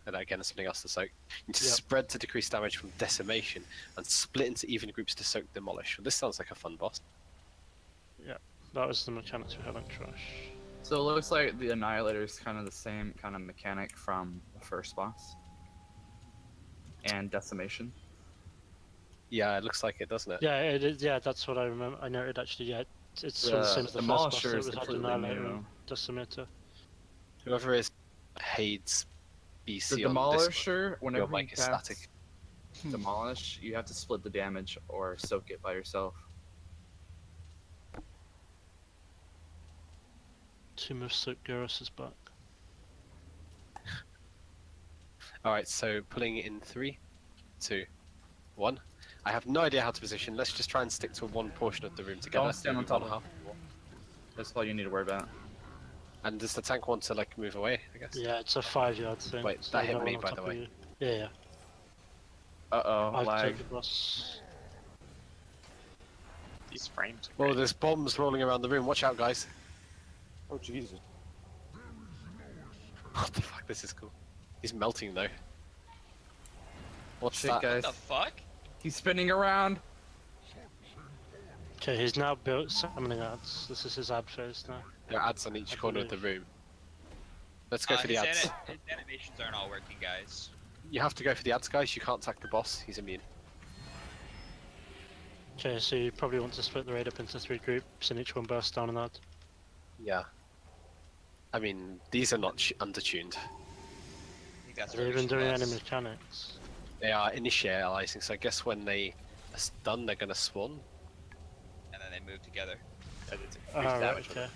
and again there's something else to soak. You need to spread to decrease damage from decimation, and split into even groups to soak demolish. Well, this sounds like a fun boss. Yeah, that was the mechanics we had on Trash. So it looks like the Annihilator is kind of the same kind of mechanic from the first boss. And Decimation. Yeah, it looks like it, doesn't it? Yeah, it is, yeah, that's what I remember. I noted actually. Yeah, it's sort of the same as the first boss. Demolisher It is was had completely Annihilator new. and Decimator. Whoever is Hades BC The on Demolisher, your whenever you mic is cast static. Demolish, you have to split the damage or soak it by yourself. Tomb of Soak Gyros is back. Alright, so pulling in 3, 2, 1. I have no idea how to position. Let's just try and stick to one portion of the room together. Don't stand on top of half. That's all you need to worry about. And does the tank want to like move away, I guess? Yeah, it's a 5-yard thing. Wait, so that you hit don't me, want on by the top of way. you. Yeah, yeah. Uh-oh, I've lag. taken boss. These frames are Whoa, great. there's bombs rolling around the room. Watch out, guys. Oh Jesus. What the fuck? This is cool. He's melting though. What's Shit, that? guys. What the fuck? He's spinning around. Okay, he's now built summoning ads. This is his ad phase now. There are ads on each I corner of the believe. room. Let's go for the ads. His animations aren't all working, guys. You have to go for the ads, guys. You can't attack the boss. He's immune. Okay, so you probably want to split the raid up into 3 groups and each one bursts down an ad. Yeah. I mean, these are not undertuned. I think that's Have they where we even should doing less. any mechanics? They are initializing, so I guess when they are done, they're gonna spawn. And then they move together. And it's Oh, increased right, damage. okay.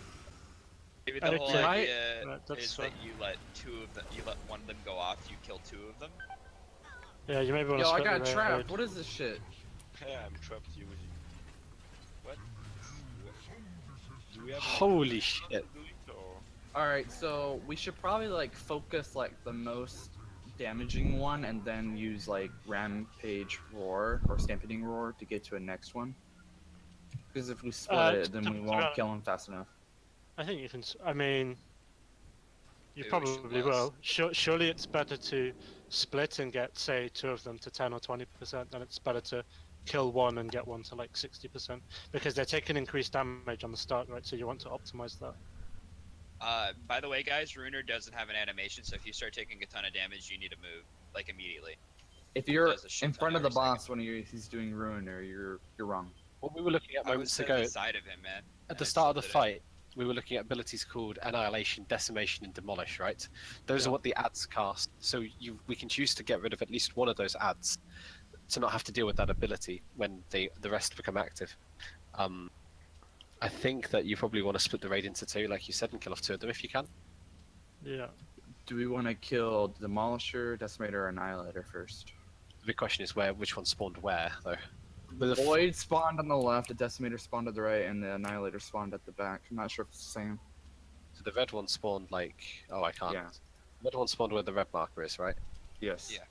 Maybe the whole Okay. idea Right, that's is that you let you let one of them go off, you kill 2 of them. Yeah, you maybe want Yo, to I split got the trapped. raid. What is this shit? Yeah, I'm trapped. You. What? Do we have Holy shit. to do it, or? Alright, so we should probably like focus like the most damaging one and then use like Rampage Roar or Stampeding Roar to get to a next one. Because if we split it, then we won't kill him fast enough. I think you can. I mean, you Maybe we should probably less. will. Surely it's better to split and get, say, 2 of them to 10 or 20%, than it's better to kill one and get one to like 60%, because they're taking increased damage on the start, right? So you want to optimize that. By the way, guys, Ruiner doesn't have an animation, so if you start taking a ton of damage, you need to move like immediately. If you're Does a shit in ton front of the every second. boss when he's doing Ruiner, you're wrong. What we were looking at I was moments at ago, the side of him, man. at and the I start of the still did it. fight, we were looking at abilities called Annihilation, Decimation, and Demolish, right? Those Yeah. are what the ads cast. So we can choose to get rid of at least one of those ads to not have to deal with that ability when the rest become active. I think that you probably want to split the raid into 2, like you said, and kill off 2 of them if you can. Yeah. Do we want to kill Demolisher, Decimator, or Annihilator first? The big question is which one spawned where, though. But the Void spawned on the left, the Decimator spawned at the right, and the Annihilator spawned at the back. I'm not sure if it's the same. so the red one spawned like... Oh, I can't. Yeah. The red one spawned where the red marker is, right? Yes. Yeah.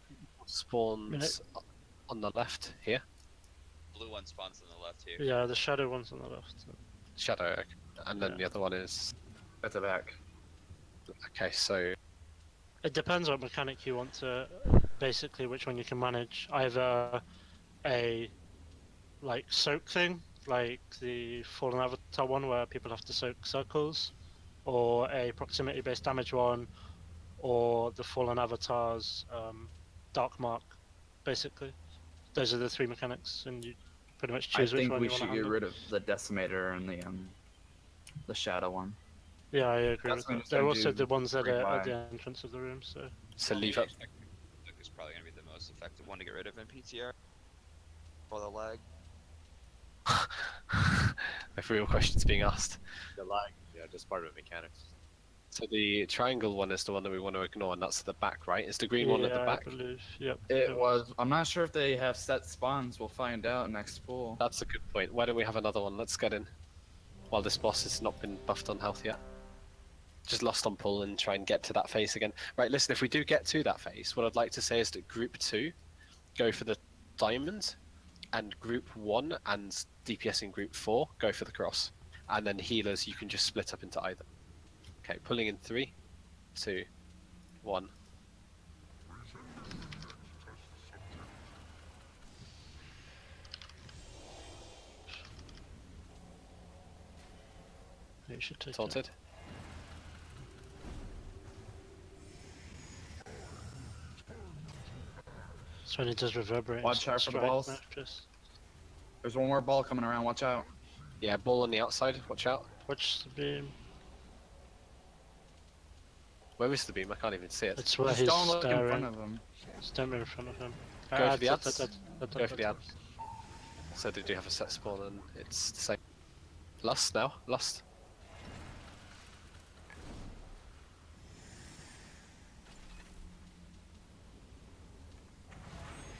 Spawns on the left, here. Blue one spawns on the left here. Yeah, the shadow one's on the left. Shadow, okay. And then Yeah. the other one is... At the back. Okay, so... It depends what mechanic you want to, basically which one you can manage. Either a like soak thing, like the Fallen Avatar one where people have to soak circles, or a proximity based damage one, or the Fallen Avatar's Dark Mark, basically. Those are the 3 mechanics, and you pretty much I choose which think one we you want should to get handle. rid of the Decimator and the Shadow one. Yeah, I agree That's with when that. it's They're gonna also do the ones that are great at the buy. entrance of the room, so... So leave up... Look is probably gonna be the most effective one to get rid of in PTR. For the lag. If real questions being asked. The lag? Yeah, just part of the mechanics. So the triangle one is the one that we want to ignore, and that's at the back, right? Is the green one at the Yeah, back? I believe. Yep. It was. I'm not sure if they have set spawns. We'll find out next pool. That's a good point. Why don't we have another one? Let's get in. While this boss has not been buffed on health yet. Just lost on pull and try and get to that phase again. Right, listen, if we do get to that phase, what I'd like to say is that group 2 go for the diamond, and group 1 and DPS in group 4 go for the cross. And then healers, you can just split up into either. Okay, pulling in 3, 2, 1. You should take it. Taunted. So when it does reverberate. Watch out for the strike balls. mattress. There's one more ball coming around. Watch out. Yeah, ball on the outside. Watch out. Watch the beam. Where is the beam? I can't even see it. It's where Just he's don't look in staring. front of him. Stand in front of him. Go for the ads. Go Go for the ads. So they do have a set spawn, and it's the same. Lust now. Lust.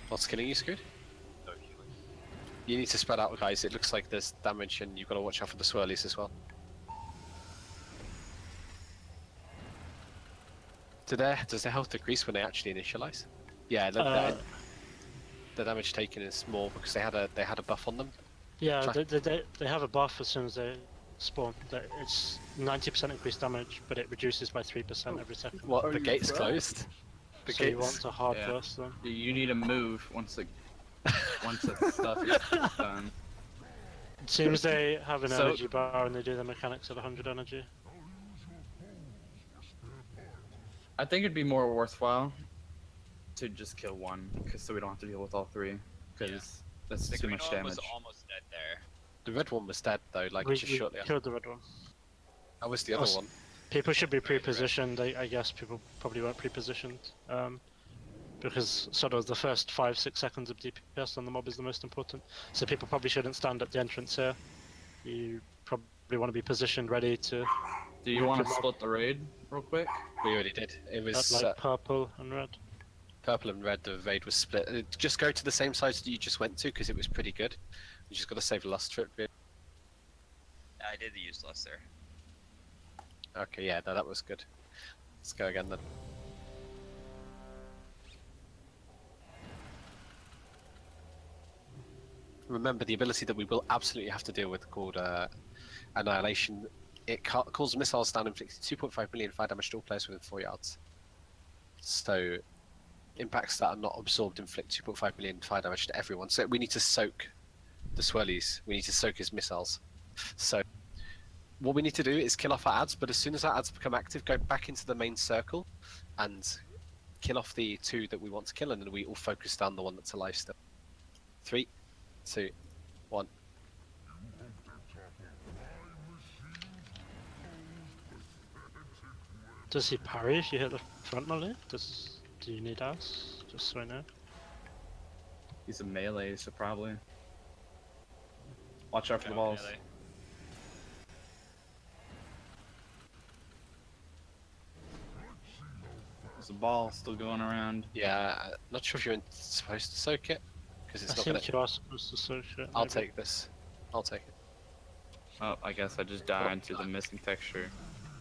What's killing you, Scoot? No healing. You need to spread out, guys. It looks like there's damage, and you've got to watch out for the swirlies as well. Does their health decrease when they actually initialize? Yeah, the damage taken is more because they had a buff on them. Yeah, Try- they have a buff as soon as they spawn. It's 90% increased damage, but it reduces by 3% every second. What? Are The you gate's right? closed. The So you gates. want to hard Yeah. burst them. You need to move once the stuff is done. It seems they have an So- energy bar and they do the mechanics at 100 energy. I think it'd be more worthwhile to just kill one, so we don't have to deal with all three. Because that's The too green much one damage. was almost dead there. The red one was dead though, like we just shortly after. killed the red one. That was the other us- one. People should be Right, right. pre-positioned. I guess people probably weren't pre-positioned. Because sort of the first 5-6 seconds of DPS on the mob is the most important. So people probably shouldn't stand at the entrance here. You probably want to be positioned ready to Do you want to split the raid real quick? We already did. It was like purple and red. purple and red. The raid was split. Just go to the same side that you just went to because it was pretty good. You just got to save lust for it. Really. I did use lust there. Okay, yeah, no, that was good. Let's go again then. Remember the ability that we will absolutely have to deal with called Annihilation. It calls missiles down, inflicting 2.5 million fire damage to all players within 4 yards. So impacts that are not absorbed inflict 2.5 million fire damage to everyone. So we need to soak the swirlies. We need to soak his missiles. So what we need to do is kill off our ads, but as soon as our ads become active, go back into the main circle and kill off the 2 that we want to kill, and then we all focus down the one that's alive still. 3, 2, 1. Does he parry if you hit the front melee? Do you need us? Just so I know. He's a melee, so probably. Watch out for the No, balls. melee. There's a ball still going around. Yeah, not sure if you're supposed to soak it because I it's not think gonna. you are supposed to search it. I'll maybe. take this. I'll take it. Oh, I guess I just died to the missing texture.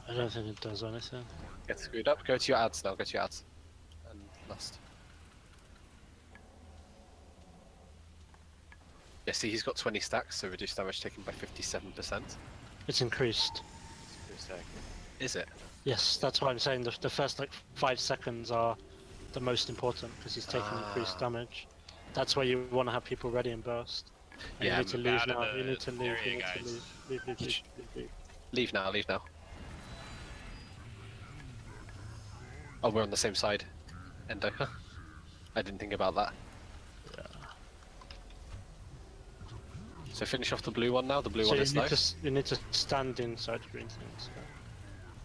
I don't think it does anything. Get screwed up. Go to your ads now. Go to your ads. And lust. Yeah, see, he's got 20 stacks, so reduced damage taken by 57%. It's increased. Is it? Yes, that's why I'm saying the first like 5 seconds are the most important because he's taking increased Ah. damage. That's why you want to have people ready and burst. And Yeah, you need to move leave out of now. the You need to leave. area, You need guys. to leave. Leave. Leave now, leave now. Oh, we're on the same side. Endo. I didn't think about that. Yeah. So finish off the blue one now. The blue So one you is need low. you need to stand inside green things.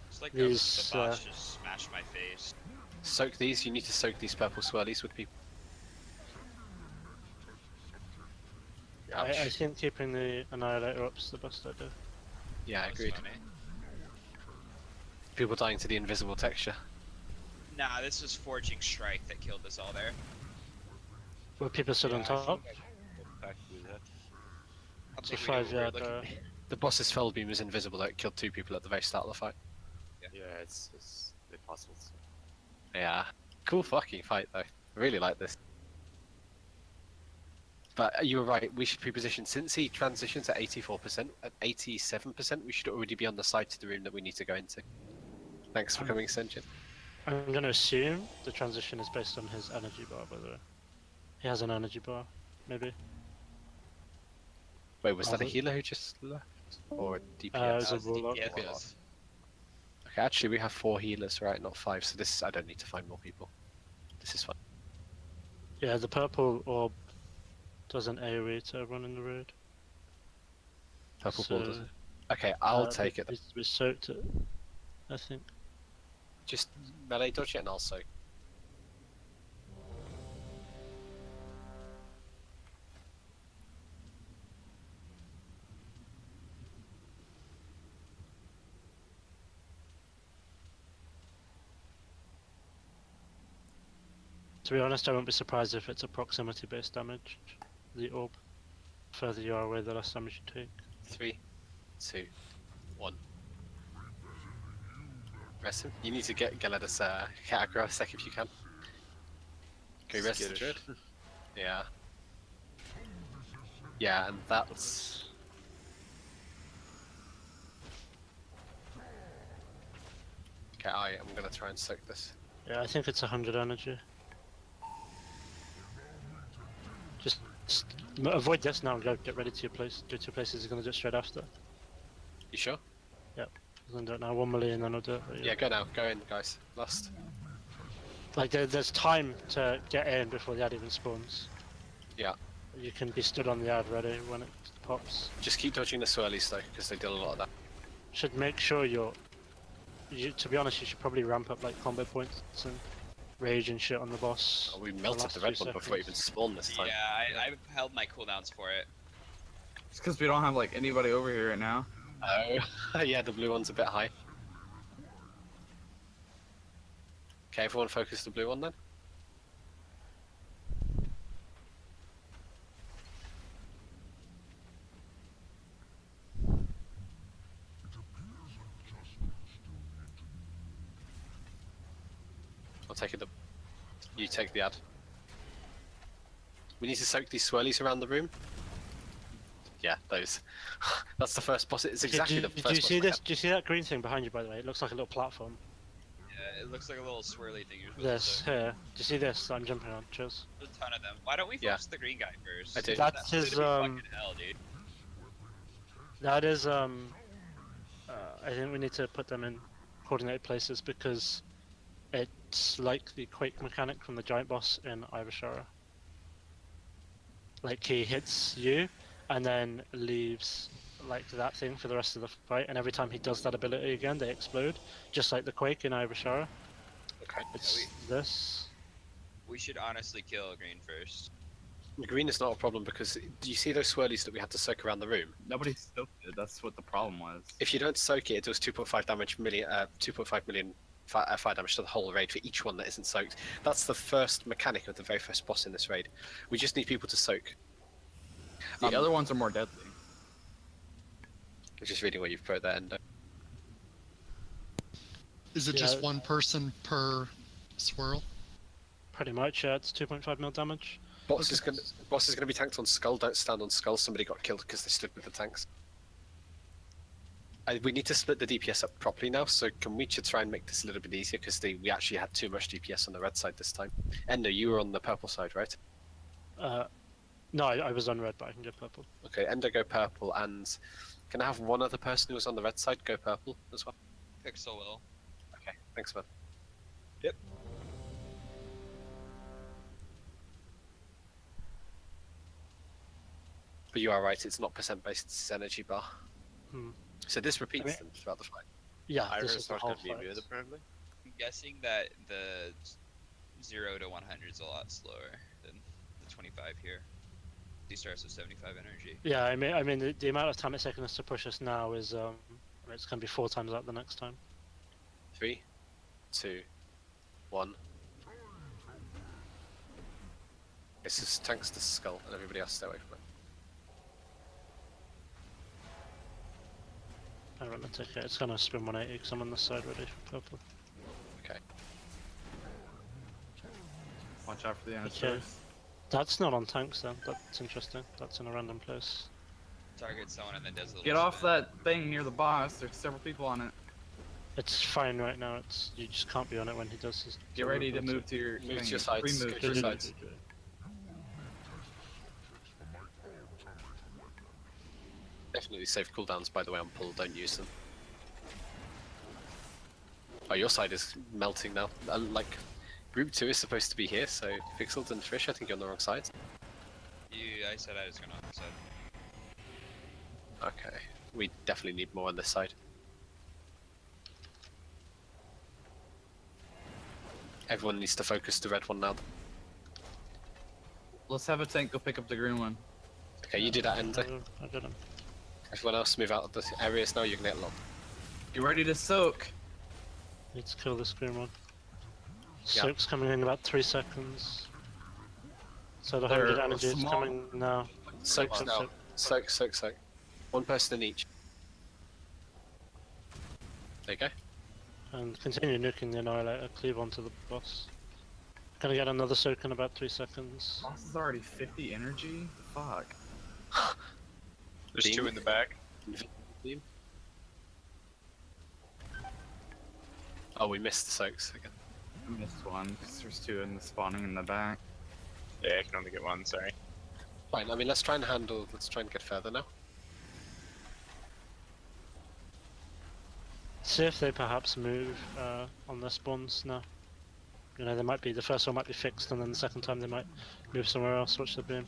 It's like These, the boss just smashed my face. Soak these. You need to soak these purple swirlies with people. I Ouch. think keeping the annihilator up is the best idea. Yeah, I That's agreed. funny. People dying to the invisible texture. Nah, this was Forging Strike that killed us all there. Where people sit on I top. think I can get back with that. I It's a think we know what 5 we're yard. looking- The boss's fell beam was invisible. Though. It killed 2 people at the very start of the fight. Yeah, it's impossible. Yeah. Cool fucking fight though. I really like this. But you were right, we should pre-position. Since he transitions at 84%, at 87%, we should already be on the side to the room that we need to go into. Thanks for coming, Sentient. I'm going to assume the transition is based on his energy bar, by the way. He has an energy bar, maybe. Wait, was that a Although- healer who just left? or a It DPS? was a it's warlock. DPS. Warlock. Okay, actually we have 4 healers, right? Not 5. So this I don't need to find more people. This is fine. Yeah, the purple orb does an AoE to everyone in the raid. Purple So, ball does it. Okay, I'll take it. We soaked it, I think. Just melee dodge it and I'll soak. To be honest, I won't be surprised if it's a proximity-based damage. The orb. Further you are away, the less damage you take. 3, 2, 1. Rest him. You need to get Galeda's cat aggro a sec if you can. Go rest the Skittish. druid. Yeah. Yeah, and that's... Okay, I'm gonna try and soak this. Yeah, I think it's 100 energy. Just avoid this now and go get ready to your place. Go to your places, you're gonna do it straight after. You sure? I'm gonna do it now, 1 million, and then I'll do it. But Yeah, go now. Go in, guys. Last. Like, there's time to get in before the ad even spawns. Yeah. You can be stood on the ad ready when it pops. Just keep dodging the swirlies though, because they deal a lot of that. Should make sure to be honest, you should probably ramp up like combo points and rage and shit on the boss. Oh, we the melted last the red few one before it even seconds. spawned this time. Yeah, I held my cooldowns for it. It's because we don't have like anybody over here right now. Oh, yeah, the blue one's a bit high. Okay, everyone focus the blue one then. I'll take it. You take the ad. We need to soak these swirlies around the room. Yeah, those. That's the first boss. It's exactly the first Did you boss see we this? had. Do you see that green thing behind you? By the way, it looks like a little platform. Yeah, it looks like a little swirly thing you're supposed This to here. Do you see this that I'm jumping on? Cheers. There's a ton of them. Why don't we Yeah. focus the green guy first? I do. That's gonna his, be fucking hell, dude. That is I think we need to put them in coordinated places because it's like the quake mechanic from the giant boss in Ivysaur. Like he hits you and then leaves like that thing for the rest of the fight, and every time he does that ability again, they explode, just like the quake in Ivysaur. Okay. It's this. We should honestly kill green first. The green is not a problem because do you see those swirlies that we had to soak around the room? Nobody soaked it. That's what the problem was. If you don't soak it, it does 2.5 million fire damage to the whole raid for each one that isn't soaked. That's the first mechanic of the very first boss in this raid. We just need people to soak. The other ones are more deadly. I'm just reading what you've put there, Endo. Is it Yeah. just one person per swirl? Pretty much, yeah. It's 2.5 mil damage. Boss is gonna be tanked on skull. Don't stand on skull. Somebody got killed because they stood with the tanks. We need to split the DPS up properly now. So can we try and make this a little bit easier because we actually had too much DPS on the red side this time. Endo, you were on the purple side, right? No, I was on red, but I can get purple. Okay, Endo go purple, and can I have one other person who was on the red side go purple as well? Pixel will. Okay, thanks, man. Yep. But you are right, it's not percent based, it's energy bar. Hmm. So this repeats I mean- them throughout the fight. Yeah, I this heard is the it's whole not gonna be fight. good apparently. I'm guessing that the 0 to 100 is a lot slower than the 25 here. He starts with 75 energy. Yeah, I mean, the amount of time it's taking us to push us now is it's gonna be 4 times that the next time. 3, 2, 1. This is tanks the skull, and everybody else stay away from it. I don't know, take it. It's gonna spin 180 because I'm on this side ready for purple. Okay. Watch out for the Okay. Antorus. That's not on tanks then. That's interesting. That's in a random place. Target someone and then does a little Get off spin. that thing near the boss. There's several people on it. It's fine right now. It's you just can't be on it when he does his. Get ready to move to your Move to thing. your sides, Free move. go to your Free sides. move. unfortunately save cooldowns, by the way, on pull. Don't use them. Oh, your side is melting now. Like, Group 2 is supposed to be here, so Pixels and Fish, I think you're on the wrong side. I said I was going on the side. Okay, we definitely need more on this side. Everyone needs to focus the red one now. Let's have a tank go pick up the green one. Okay, you do that, Ender. I got him. Everyone else move out of the areas now, you can get locked. You ready to soak? Need to kill this green one. Yeah. Soak's coming in about 3 seconds. So the They're 100 energy is small. coming now. Soak Soak, now. Soak. One person in each. There you go. And continue nuking the Annihilator, cleave onto the boss. Gonna get another soak in about 3 seconds. Boss is already 50 energy? Fuck. There's Beam. 2 in the back. Beam. Oh, we missed the soaks again. I missed one because there's 2 in the spawning in the back. Yeah, I can only get 1, sorry. Fine, I mean, let's try and get further now. See if they perhaps move on their spawns now. You know, they might be, the first one might be fixed and then the second time they might move somewhere else, watch the beam.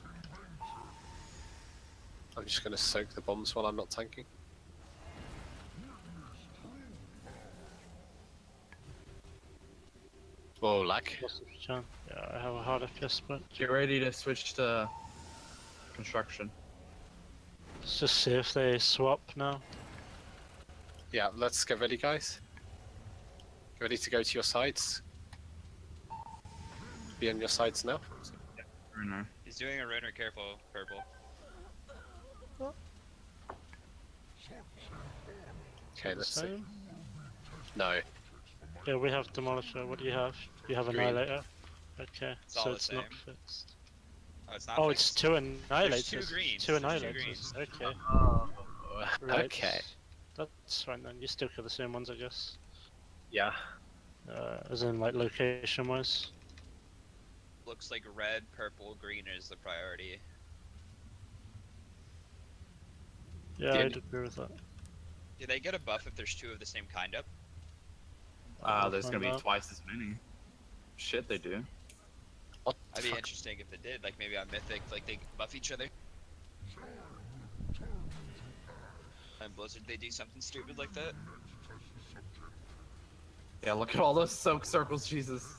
I'm just gonna soak the bombs while I'm not tanking. Whoa, lag. Lots of chance. Yeah, I have a hard FPS, but Get ready to switch to construction. let's just see if they swap now. Yeah, let's get ready, guys. Get ready to go to your sides. Be on your sides now. Runner. He's doing a runner, careful, purple. Okay, let's see. Same? No. Yeah, we have Demolisher. What do you have? You have Green. Annihilator. Okay, It's all so the it's not same. fixed. Oh, it's not Oh, it's fixed. 2 Annihilators. There's 2 greens. Two There's 2 Annihilators. greens. Okay. Oh, Right. okay. That's fine then. You still kill the same ones, I guess. Yeah. As in, like, location-wise. Looks like red, purple, green is the priority. Yeah, Yeah. I'd agree with that. Do they get a buff if there's 2 of the same kind up? There's gonna find be out. twice as many. Shit, they do. What the That'd be fuck? interesting if it did. Like maybe on Mythic, like they buff each other. And Blizzard, they do something stupid like that. Yeah, look at all those soak circles, Jesus.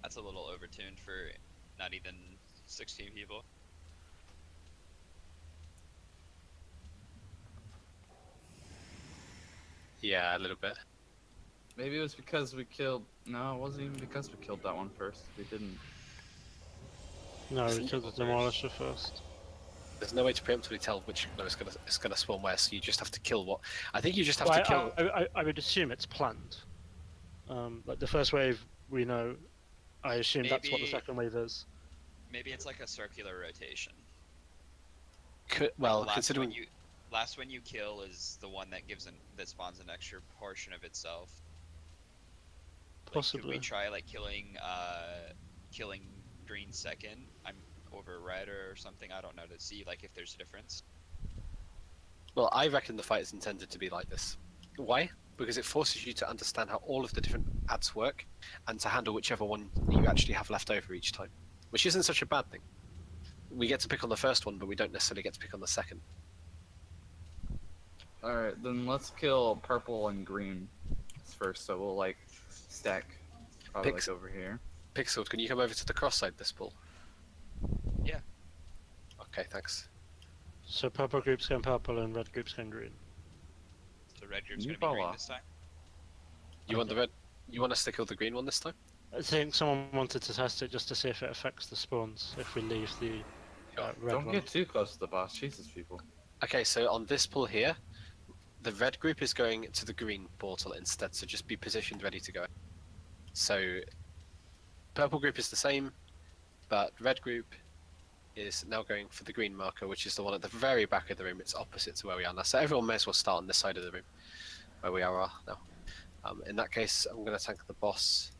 That's a little overtuned for not even 16 people. Yeah, a little bit. Maybe it was because we killed. No, it wasn't even because we killed that one first. We didn't. No, we Isn't killed the it Demolisher first. There's no way to preemptively tell which no it's gonna spawn where, so you just have to kill what. I think you just have Well, to kill. I would assume it's planned. Like the first wave, we know. I assume that's what the Maybe- second wave is. Maybe it's like a circular rotation. Well, Like the considering last one you kill is the one that that spawns an extra portion of itself. Like, could Possibly. we try like killing green second? I'm over red or something. I don't know, to see like if there's a difference. Well, I reckon the fight is intended to be like this. Why? Because it forces you to understand how all of the different ads work, and to handle whichever one you actually have left over each time, which isn't such a bad thing. We get to pick on the first one, but we don't necessarily get to pick on the second. Alright, then let's kill purple and green first, so we'll like stack probably Pix- like over here. Pixel, can you come over to the cross side this pull? Yeah. Okay, thanks. So purple group's going purple and red group's going green. So red group's You gonna be green follow. this time. You want the red? You want us to kill the green one this time? I think someone wanted to test it just to see if it affects the spawns if we leave the red Don't one. get too close to the boss, Jesus, people. Okay, so on this pull here, the red group is going to the green portal instead, so just be positioned ready to go. So, purple group is the same, but red group is now going for the green marker, which is the one at the very back of the room. It's opposite to where we are now, so everyone may as well start on this side of the room, where we are now. In that case, I'm going to tank the boss.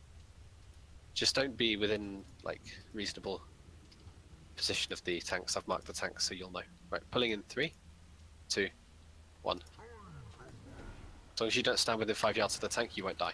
Just don't be within, like, reasonable position of the tanks. I've marked the tanks so you'll know. Right, pulling in 3, 2, 1. As long as you don't stand within 5 yards of the tank, you won't die.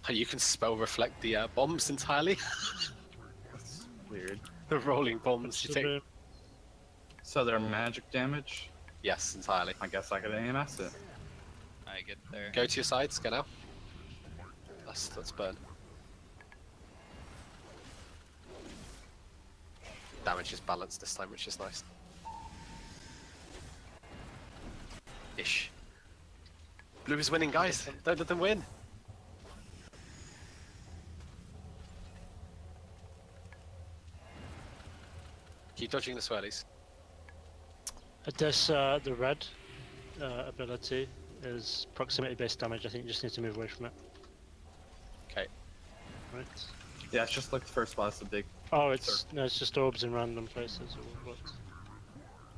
You can spell reflect the bombs entirely. That's weird. The rolling bombs you take. So they're magic damage? Yes, entirely. I guess I could AMS it. I get there. Go to your sides, go now. Let's burn. Damage is balanced this time, which is nice. Ish. Blue is winning, guys. Don't let them win. Keep dodging the swirlies. This the red ability is proximity-based damage. I think you just need to move away from it. Okay. Right. Yeah, it's just like the first spot, it's a big... Oh, it's no, it's just orbs in random places. Or what?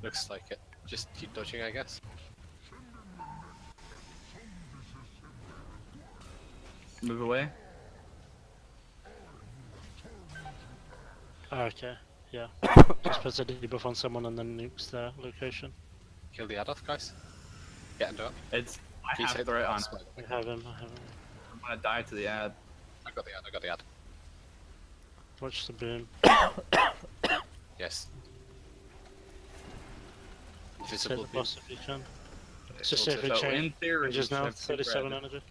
Looks like it. Just keep dodging, I guess. Move away. Oh, okay. Yeah. Just puts a debuff on someone and then nukes their location. Kill the Adoth, guys. Get into it. It's... I Please have hit threat the on. boss. I have him. I have him. I'm gonna die to the ad. I got the ad, I got the ad. Watch the boom. Yes. Hit Invisible the boss if you can. It's Just also- see if we So in change. theory, Just you should now, have two 37 red. energy.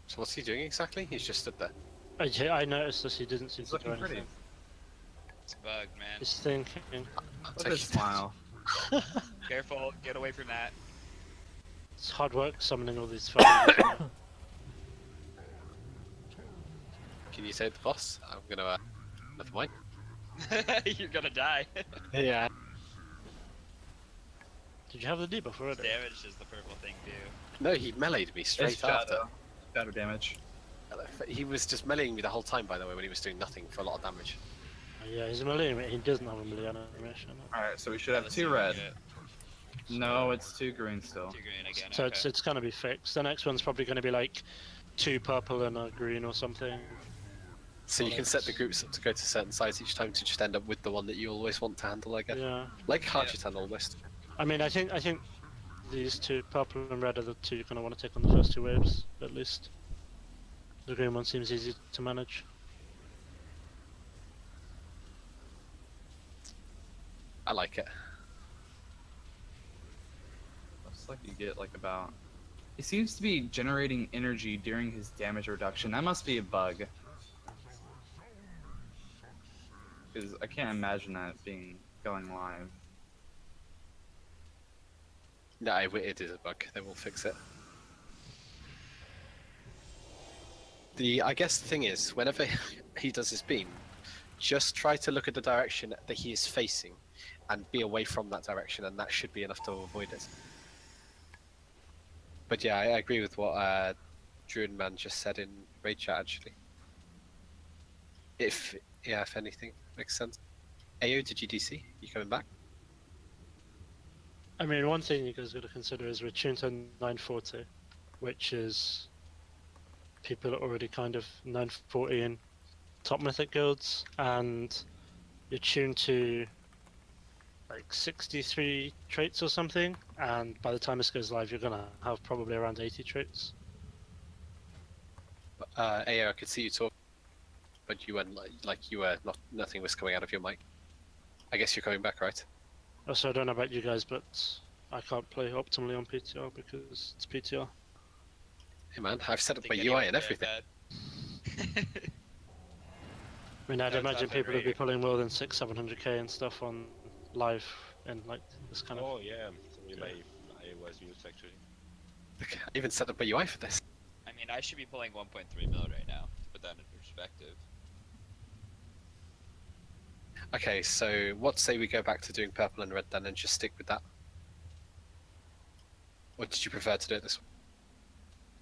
So what's he doing exactly? He's just stood there. I noticed this. He didn't seem He's to do looking pretty. anything. It's bugged, man. He's thinking. I'll Look take at his it. smile. Careful, get away from that. It's hard work summoning all these fountains. Can you save the boss? I'm gonna, never mind. You're gonna die. Yeah. Did you have the debuff already? Damage is the purple thing too. No, he meleeed me straight It's after. shadow damage. He was just meleeing me the whole time, by the way, when he was doing nothing for a lot of damage. Oh, yeah, he's a melee. He doesn't have a melee animation. Alright, so we should have Let's 2 see what we red. get. No, it's 2 green still. 2 green again. So okay. it's gonna be fixed. The next one's probably gonna be like 2 purple and a green or something. So you can set the groups up to go to certain sides each time to just end up with the one that you always want to handle, I guess. Yeah. Like Hachitan almost. I mean, I think these 2, purple and red, are the 2 you're gonna want to take on the first 2 waves, at least. The green one seems easy to manage. I like it. Looks like you get like about... He seems to be generating energy during his damage reduction. That must be a bug. Because I can't imagine that going live. No, it is a bug. They will fix it. I guess the thing is, whenever he does his beam, just try to look at the direction that he is facing and be away from that direction, and that should be enough to avoid it. But yeah, I agree with what Druid Man just said in Raid Chat, actually. If anything makes sense. Ayo, did you DC? You coming back? I mean, one thing you guys got to consider is we're tuned to 940, which is people are already kind of 940 in top mythic guilds, and you're tuned to like 63 traits or something, and by the time this goes live, you're gonna have probably around 80 traits. Ayo, I could see you talk, but you weren't like you were not. Nothing was coming out of your mic. I guess you're coming back, right? Also, I don't know about you guys, but I can't play optimally on PTR because it's PTR. Hey man, I've set up my Think UI anyone's and that everything. bad. I mean, I'd No, imagine it's not people would be very- pulling more than 600-700k and stuff on live in like this kind of. Oh yeah, I was used actually. Look, I even set up my UI for this. I mean, I should be pulling 1.3 mil right now, to put that in perspective. Okay, so what say we go back to doing purple and red then and just stick with that? Or did you prefer to do it this way?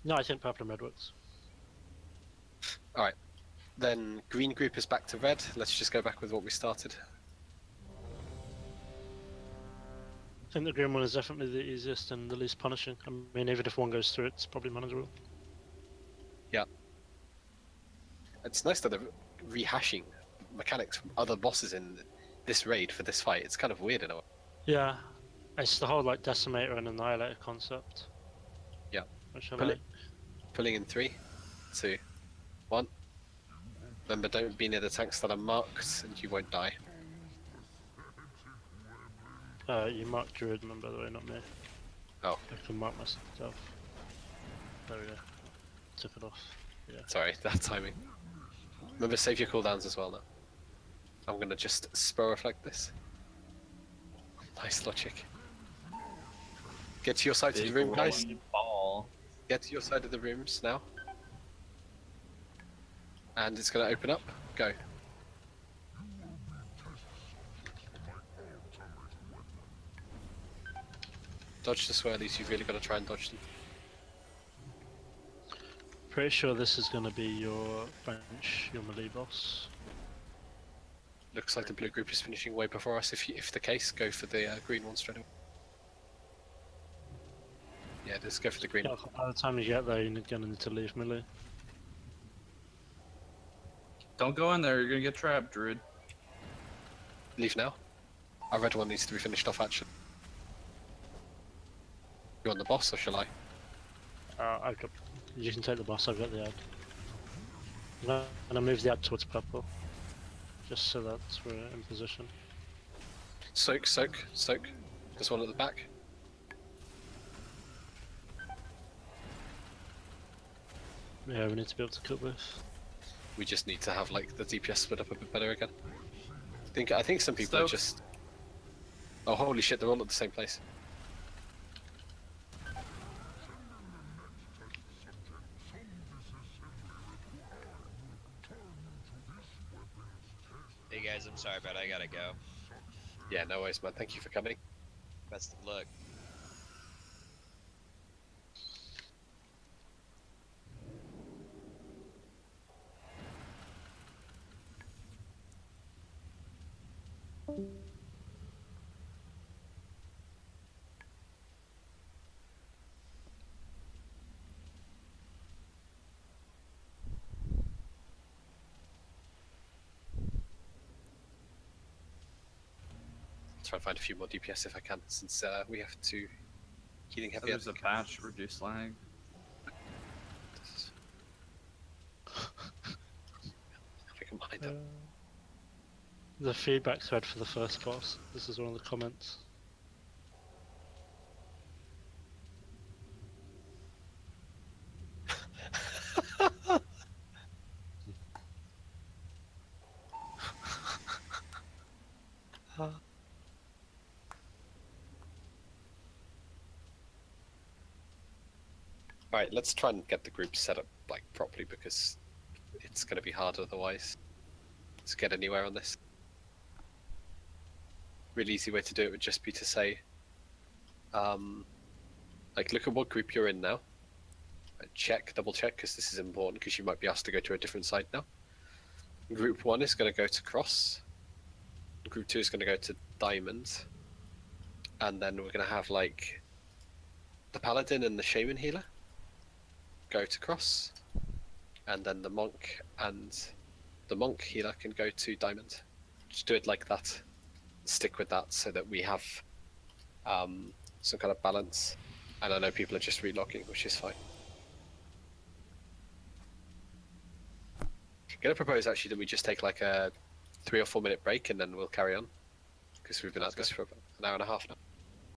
No, I think purple and red works. Alright. Then green group is back to red. Let's just go back with what we started. I think the green one is definitely the easiest and the least punishing. I mean, even if one goes through, it's probably manageable. It's nice that they're rehashing mechanics from other bosses in this raid for this fight. It's kind of weird in a way. Yeah, it's the whole like decimator and annihilator concept. Yeah. Which I Pull like. it. Pulling in 3, 2, 1. Remember, don't be near the tanks that are marked and you won't die. You marked Druidman, by the way, not me. Oh. I can mark myself. There we go. Took it off. Yeah. Sorry, that timing. Remember, save your cooldowns as well now. I'm gonna just spell reflect this. Nice logic. Get to your side of the room, guys. Ball. Get to your side of the rooms now. And it's gonna open up. Go. Dodge the swirlies, you've really got to try and dodge them. Pretty sure this is going to be your bench, your melee boss. Looks like the blue group is finishing way before us. If the case, go for the green one straight away. Yeah, just go for the green Yeah, one. by the time you get there, you're going to need to leave melee. Don't go in there, you're gonna get trapped, Druid. Leave now. Our red one needs to be finished off actually. You want the boss or shall I? I've got. You can take the boss. I've got the ad. And I move the ad towards purple, just so that we're in position. Soak, soak, soak. There's one at the back. Yeah, we need to be able to cope with. We just need to have like the DPS split up a bit better again. I think some people are Soak. just. Oh holy shit! They're all at the same place. Hey guys, I'm sorry, but I gotta go. Yeah, no worries, man. Thank you for coming. Best of luck. Try and find a few more DPS if I can, since we have to healing heavy. There's a patch, reduce lag. I can mind that. The feedback thread for the first boss. This is one of the comments. Alright, let's try and get the group set up like properly because it's going to be hard otherwise to get anywhere on this. Really easy way to do it would just be to say, like look at what group you're in now. Check, double check, because this is important because you might be asked to go to a different side now. Group 1 is going to go to cross. Group 2 is going to go to diamond. And then we're going to have like the paladin and the shaman healer go to cross, and then the monk and the monk healer can go to diamond. Just do it like that. Stick with that so that we have some kind of balance. And I know people are just relocking, which is fine. I'm gonna propose actually that we just take like a 3 or 4 minute break and then we'll carry on because we've been at this for about an hour and a half now.